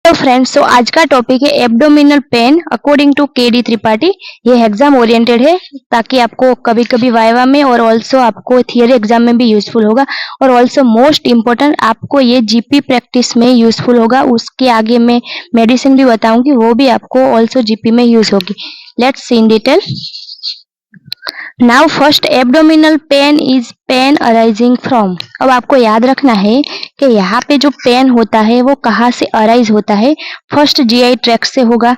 तो फ्रेंड्स, तो आज का टॉपिक है abdominal pain according to KD Tripathi. ये एग्जाम ओरिएंटेड है ताकि आपको कभी कभी वाइवा में और ऑल्सो आपको थियरी एग्जाम में भी यूजफुल होगा। और ऑल्सो मोस्ट इम्पोर्टेंट, आपको ये जीपी प्रैक्टिस में यूजफुल होगा। उसके आगे मैं मेडिसिन भी बताऊंगी, वो भी आपको ऑल्सो जीपी में यूज होगी। Let's see in detail. Now first, abdominal pain is pain arising from. अब आपको याद रखना है कि यहाँ पे जो पेन होता है वो कहाँ से अराइज होता है। फर्स्ट जीआई ट्रैक्ट से होगा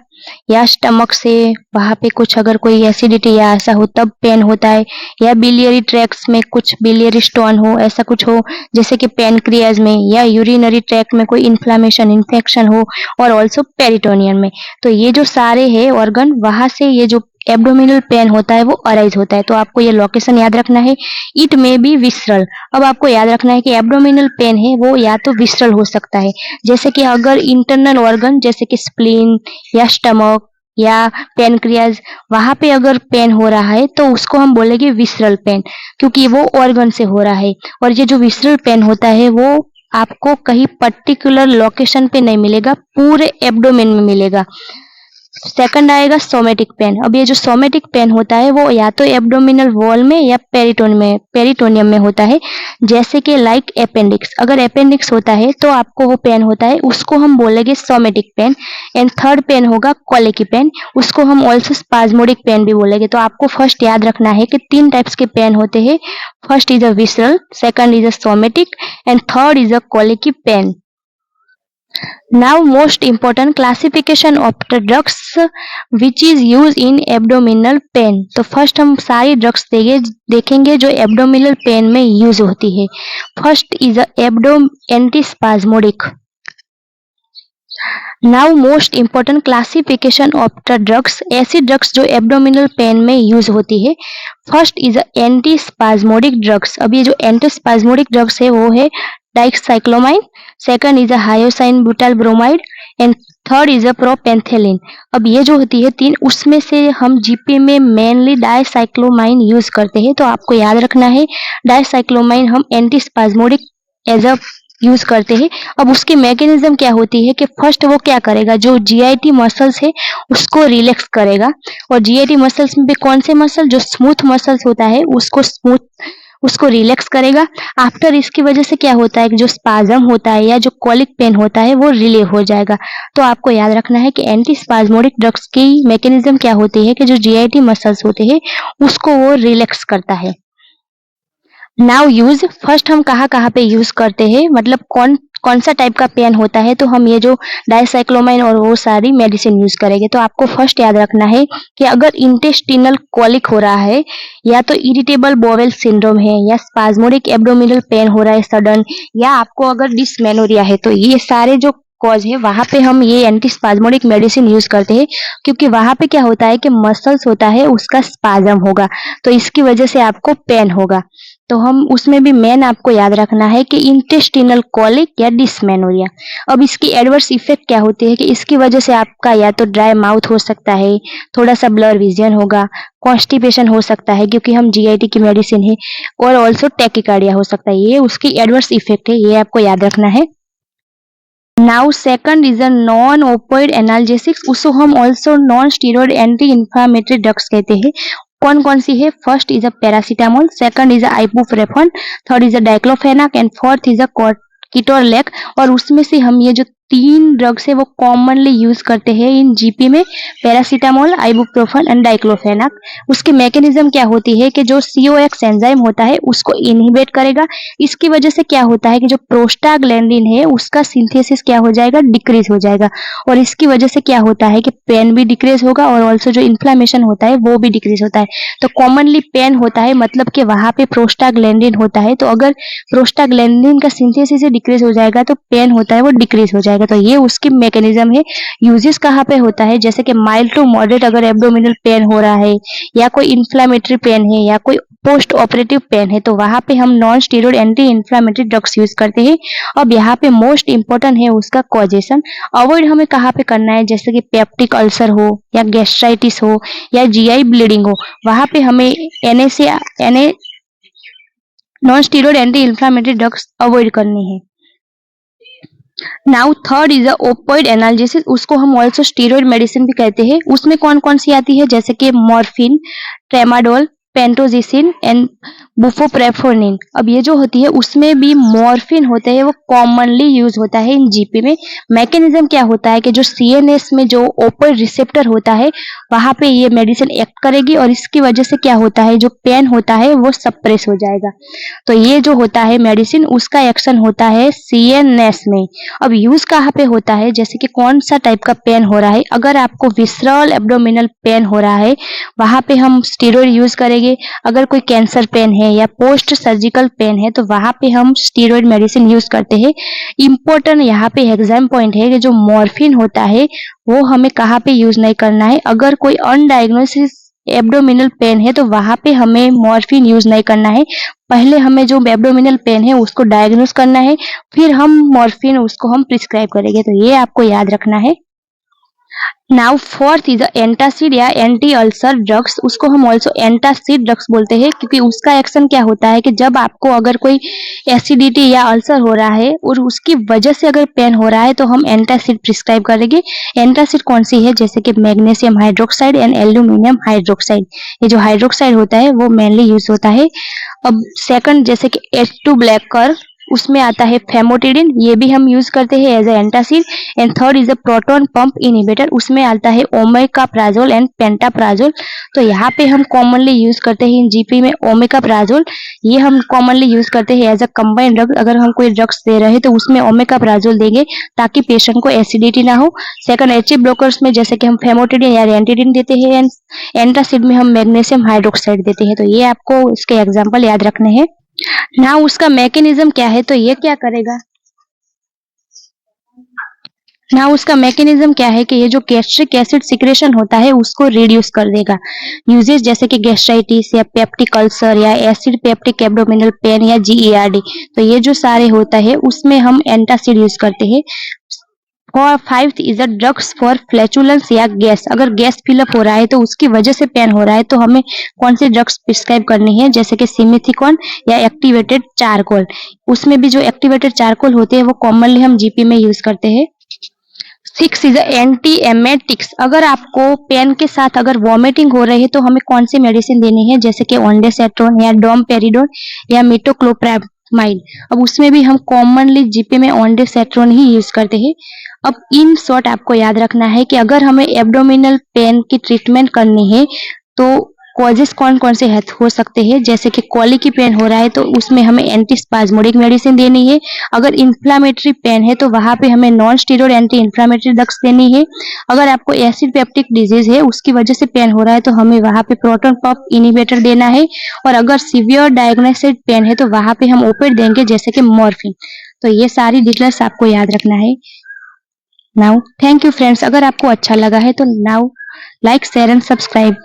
या स्टमक से, वहाँ पे कुछ अगर कोई एसिडिटी या ऐसा हो तब पेन होता है, या बिलियरी ट्रैक्ट्स में कुछ बिलियरी स्टोन हो, ऐसा कुछ हो जैसे कि पेनक्रियाज में, या यूरिनरी ट्रैक्ट में कोई इन्फ्लामेशन इन्फेक्शन हो, और ऑल्सो पेरिटोनियम में। तो ये जो सारे है ऑर्गन, वहां से ये जो एब्डोमिनल पेन होता है वो अराइज होता है। तो आपको ये लोकेशन याद रखना है। It may be visceral. अब आपको याद रखना है कि एब्डोमिनल पेन है वो या तो विसरल हो सकता है, जैसे कि अगर इंटरनल ऑर्गन जैसे कि स्प्लीन या स्टमक या पेनक्रियाज, वहां पे अगर पेन हो रहा है तो उसको हम बोलेंगे विसरल पेन, क्योंकि वो ऑर्गन से हो रहा है। और ये जो विसरल पेन होता है वो आपको कहीं पर्टिकुलर लोकेशन पे नहीं मिलेगा, पूरे एब्डोमेन में मिलेगा। सेकंड आएगा सोमेटिक पेन। अब ये जो सोमेटिक पेन होता है वो या तो एब्डोमिनल वॉल में या पेरिटोनियम में होता है, जैसे कि लाइक अपेंडिक्स। अगर अपेंडिक्स होता है तो आपको वो पेन होता है, उसको हम बोलेंगे somatic pain. And third pain होगा कोलिकी पेन, उसको हम ऑल्सो स्पाज्मोडिक पेन भी बोलेंगे। तो आपको फर्स्ट याद रखना है कि तीन टाइप्स के पेन होते हैं। First is a visceral, second is a somatic, and third is a colicky pain. Now most important, classification of the drugs which is used in abdominal pain। तो फर्स्ट हम सारी ड्रग्स देखेंगे जो abdominal pain में use होती है। First is abdo antispasmodic. Now most important, classification of the drugs, ऐसी drugs जो एब्डोमिनल पेन में यूज होती है। First is antispasmodic drugs. अब ये जो एंटीस्पाज्मोडिक ड्रग्स है वो है dicyclomine, second is hyoscine butyl bromide, and third is propantheline. अब ये जो होती है तीन, उसमें से हम जीपी में मेनली डाइसाइक्लोमाइन यूज करते हैं। तो आपको याद रखना है डाइसाइक्लोमाइन हम एंटीस्पाज्मोडिक एज अ यूज करते हैं। अब उसकी मैकेनिज्म क्या होती है कि फर्स्ट वो क्या करेगा, जो जीआईटी मसल्स है उसको रिलैक्स करेगा। और जीआईटी मसल्स में भी कौन से मसल, जो स्मूथ मसल्स होता है उसको रिलैक्स करेगा। आफ्टर इसकी वजह से क्या होता है कि जो स्पाज्म होता है या जो कॉलिक पेन होता है वो रिलीव हो जाएगा। तो आपको याद रखना है कि एंटी स्पाज्मोडिक ड्रग्स की मैकेनिज्म क्या होती है कि जो जीआईटी मसल्स होते हैं उसको वो रिलैक्स करता है। नाउ यूज, फर्स्ट हम कहाँ कहाँ पे यूज करते हैं, मतलब कौन कौन सा टाइप का पेन होता है, तो हम ये जो डाइसाइक्लोमाइन और वो सारी मेडिसिन यूज करेंगे। तो आपको फर्स्ट याद रखना है कि अगर इंटेस्टिनल कॉलिक हो रहा है, या तो इरिटेबल बोवेल सिंड्रोम है, या स्पाज्मोडिक एब्डोमिनल पेन हो रहा है सडन, या आपको अगर डिसमेनोरिया है, तो ये सारे जो कॉज है वहां पे हम ये एंटीस्पाज्मोडिक मेडिसिन यूज करते हैं। क्योंकि वहां पे क्या होता है कि मसल्स होता है उसका स्पाज्म होगा, तो इसकी वजह से आपको पेन होगा। तो हम उसमें भी मेन आपको याद रखना है कि इंटेस्टिनल कॉलिक या डिसमेनोरिया। अब इसकी एडवर्स इफेक्ट क्या होती है कि इसकी वजह से आपका या तो ड्राई माउथ हो सकता है, थोड़ा सा ब्लर विजन होगा, कॉन्स्टिपेशन हो सकता है क्योंकि हम जीआईटी की मेडिसिन है, और ऑल्सो टैकिकार्डिया हो सकता है। ये उसकी एडवर्स इफेक्ट है, ये आपको याद रखना है। Now second is a non opioid analgesics, उसको हम also non steroid anti inflammatory drugs कहते हैं। कौन कौन सी है, first is a paracetamol, second is a ibuprofen, third is a diclofenac, and fourth is a ketorolac. और उसमें से हम ये जो तीन ड्रग्स है वो कॉमनली यूज करते हैं इन जीपी में, पैरासीटामोल, आइबुप्रोफेन एंड डाइक्लोफेनाक। उसकी मैकेनिज्म क्या होती है कि जो सीओएक्स एंजाइम होता है उसको इनहिबिट करेगा। इसकी वजह से क्या होता है कि जो प्रोस्टाग्लैंडिन है उसका सिंथेसिस क्या हो जाएगा, डिक्रीज हो जाएगा। और इसकी वजह से क्या होता है कि पेन भी डिक्रीज होगा, और ऑल्सो जो इन्फ्लामेशन होता है वो भी डिक्रीज होता है। तो कॉमनली पेन होता है मतलब कि वहां पे प्रोस्टाग्लैंडिन होता है, तो अगर प्रोस्टाग्लैंडिन का सिंथेसिस डिक्रीज हो जाएगा तो पेन होता है वो डिक्रीज हो जाएगा। तो ये उसकी मैकेनिज्म है। यूजेस कहाँ पे होता है, जैसे कि माइल्ड टू मॉडरेट अगर एब्डोमिनल पेन हो रहा है, या कोई इन्फ्लामेटरी पेन है, या कोई पोस्ट ऑपरेटिव पेन है, तो वहां पे हम non steroid anti inflammatory drugs use करते हैं। अब यहाँ पे मोस्ट इंपॉर्टेंट है उसका कॉजेशन। अवॉइड हमें कहाँ पे करना है, जैसे कि पेप्टिक अल्सर हो, या गैस्ट्राइटिस हो, या जीआई ब्लीडिंग हो, वहां पे हमें एनए non steroid anti inflammatory drugs avoid करनी है। Now third is a opioid analgesics, उसको हम ऑल्सो स्टीरॉयड मेडिसिन भी कहते हैं। उसमें कौन कौन सी आती है, जैसे कि मॉर्फिन, ट्रेमाडोल, पेंटोजिसिन एंड बुफोप्रेफोनिन। अब ये जो होती है उसमें भी मॉर्फिन होता है, वो कॉमनली यूज होता है इन जीपी में। मैकेनिज्म क्या होता है कि जो सीएनएस में जो ओपियोइड रिसेप्टर होता है वहां पे ये मेडिसिन एक्ट करेगी और इसकी वजह से क्या होता है, जो पेन होता है वो सप्रेस हो जाएगा। तो ये जो होता है मेडिसिन उसका एक्शन होता है सीएनएस में। अब यूज कहाँ पे होता है, जैसे कि कौन सा टाइप का पेन हो रहा है, अगर आपको विसरल एब्डोमिनल पेन हो रहा है वहां पे हम स्टीरॉयड यूज करेंगे। अगर कोई कैंसर पेन है या पोस्ट सर्जिकल पेन है तो वहां पे हम स्टीरॉयड मेडिसिन यूज करते हैं। इम्पोर्टेंट यहाँ पे एग्जाम पॉइंट है कि जो मॉर्फिन होता है वो हमें कहाँ पे यूज नहीं करना है। अगर कोई अनडायग्नोसिस एब्डोमिनल पेन है तो वहां पे हमें मॉर्फिन यूज नहीं करना है। पहले हमें जो एब्डोमिनल पेन है उसको डायग्नोस करना है, फिर हम मॉर्फिन उसको हम प्रिस्क्राइब करेंगे। तो ये आपको याद रखना है। नाउ फोर्थ इज एंटासिड या एंटी अल्सर ड्रग्स, उसको हम ऑल्सो एंटासिड ड्रग्स बोलते हैं क्योंकि उसका एक्शन क्या होता है कि जब आपको अगर कोई एसिडिटी या अल्सर हो रहा है और उसकी वजह से अगर पेन हो रहा है तो हम एंटासिड प्रिस्क्राइब करेंगे। एंटासिड कौन सी है, जैसे कि magnesium hydroxide and aluminium hydroxide. ये जो हाइड्रोक्साइड होता है वो मेनली यूज होता है। अब सेकंड जैसे कि H2 ब्लैकर, उसमें आता है फेमोटिडिन, ये भी हम यूज करते हैं as a antacid. And third is a proton pump inhibitor, उसमें आता है ओमेकाप्राजोल एंड पेंटाप्राजोल। तो यहाँ पे हम कॉमनली यूज करते हैं इन जीपी में ओमेकाप्राजोल, ये हम कॉमनली यूज करते हैं एज अ कंबाइंड ड्रग। अगर हम कोई ड्रग्स दे रहे हैं तो उसमें ओमेकाप्राजोल देंगे ताकि पेशेंट को एसिडिटी ना हो। सेकंड एच ब्लॉकर्स में जैसे कि हम फेमोटिडिन या रेंटिडिन देते हैं एंड एंटासिड में हम मैग्नीशियम हाइड्रोक्साइड देते हैं। तो ये आपको इसके एग्जाम्पल याद रखने हैं। ना उसका मैकेनिज्म क्या है, तो ये क्या करेगा, ना उसका मैकेनिज्म क्या है कि ये जो गैस्ट्रिक एसिड सिक्रेशन होता है उसको रिड्यूस कर देगा। यूजेस जैसे कि गैस्ट्राइटिस या पेप्टिक अल्सर या एसिड पेप्टिक एब्डोमिनल पेन या जीईआरडी, तो ये जो सारे होता है उसमें हम एंटासिड यूज करते हैं। और fifth is a drugs for flatulence या गैस, अगर गैस फिलअप हो रहा है तो उसकी वजह से पेन हो रहा है तो हमें कौन सी ड्रग्स प्रिस्क्राइब करनी है, जैसे कि सिमिथिकॉन या एक्टिवेटेड चारकोल। उसमें भी जो एक्टिवेटेड चारकोल होते हैं वो कॉमनली हम जीपी में यूज करते हैं। सिक्स इज एंटी एमेटिक्स, अगर आपको पेन के साथ अगर वॉमिटिंग हो रही है तो हमें कौन सी मेडिसिन देनी है, जैसे कि ऑन्डेसेट्रोन या डोमपेरिडोन या मिटोक्लोप्रामाइड। अब उसमें भी हम कॉमनली जीपी में ऑन्डेसेट्रोन ही यूज करते हैं। अब इन शॉर्ट आपको याद रखना है कि अगर हमें एब्डोमिनल पेन की ट्रीटमेंट करनी है तो कॉजेस कौन कौन से हो सकते हैं, जैसे कि कॉलिक की पेन हो रहा है तो उसमें हमें एंटीस्पाज्मोडिक मेडिसिन देनी है। अगर इन्फ्लामेटरी पेन है तो वहां पे हमें non steroid anti inflammatory drugs देनी है। अगर आपको एसिड पेप्टिक डिजीज है उसकी वजह से पेन हो रहा है तो हमें वहां पे प्रोटॉन पंप इनहिबिटर देना है। और अगर सीवियर डायग्नोस्टिक पेन है तो वहां पे हम ओपिएड देंगे जैसे कि मॉर्फिन। तो ये सारी डिटेल्स आपको याद रखना है। नाउ थैंक यू फ्रेंड्स, अगर आपको अच्छा लगा है तो now like share and subscribe.